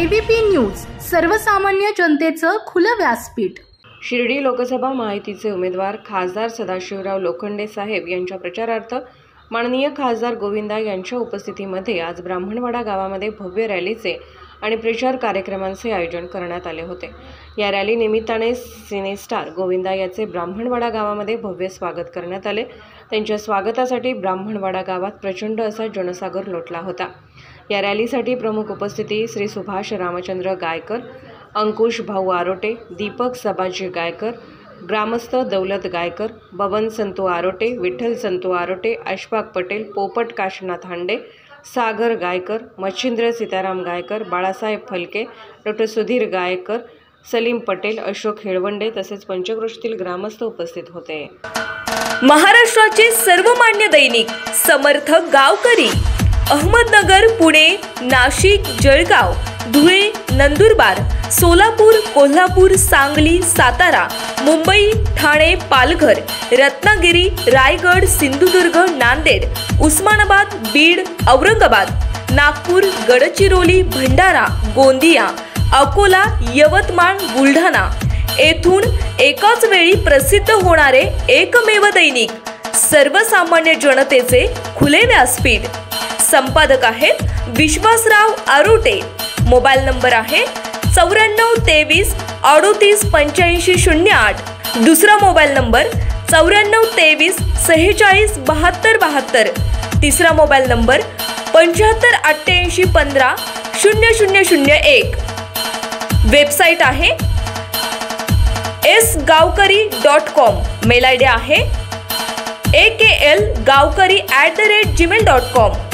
IVP news, सर्वसामान्य जनतेचं खुलं व्यासपीठ। शिर्डी लोकसभा महायुतीचे उमेदवार खासदार सदाशिवराव लोखंडे साहेब यांच्या प्रचारार्थ माननीय खासदार गोविंदा यांच्या उपस्थितीमध्ये आज ब्राह्मणवाडा गावामध्ये भव्य रॅलीचे आणि प्रचार कार्यक्रमांचे आयोजन करण्यात आले होते। या रॅली निमित्ताने सिनेस्टार गोविंदा याचे ब्राह्मणवाडा गावामध्ये भव्य स्वागत करण्यात आले। त्यांच्या स्वागतासाठी ब्राह्मणवाडा गावात प्रचंड असा जनसागर लोटला होता। या रॅलीसाठी प्रमुख उपस्थिती श्री सुभाष रामचंद्र गायकर, अंकुश भाऊ आरोटे, दीपक सबाजी गायकर, ग्रामस्थ दौलत गायकर, बबन संतू आरोटे, विठ्ठल संतू आरोटे, अशफाक पटेल, पोपट काशीनाथ हांडे, सागर गायकर, मच्छिंद्र सीताराम गायकर, बाळासाहेब फलके, डॉक्टर सुधीर गायकर, सलीम पटेल, अशोक हेळवंडे तसेच पंचक्रोशीतील ग्रामस्थ उपस्थित होते। महाराष्ट्राचे सर्वमान्य दैनिक समर्थ गावकरी अहमदनगर, पुणे, नाशिक, जळगाव, धुळे, नंदुरबार, सोलापूर, कोल्हापूर, सांगली, सातारा, मुंबई, ठाणे, पालघर, रत्नागिरी, रायगड, सिंधुदुर्ग, नांदेड, उस्मानाबाद, बीड, औरंगाबाद, नागपूर, गडचिरोली, भंडारा, गोंदिया, अकोला, यवतमाळ, बुलढाणा येथून एकाच वेळी प्रसिद्ध होणारे एकमेव दैनिक सर्वसामान्य जनतेचे खुले व्यासपीठ। संपादक आहेत विश्वासराव आरोटे। मोबाईल नंबर आहे 9423 38 85 08। दुसरा मोबाईल नंबर 9423 46 72 72। तिसरा मोबाईल नंबर 75 88 15 0001। वेबसाईट आहे sgavkari.com। मेल आयडी आहे akl gavkari@gmail.com।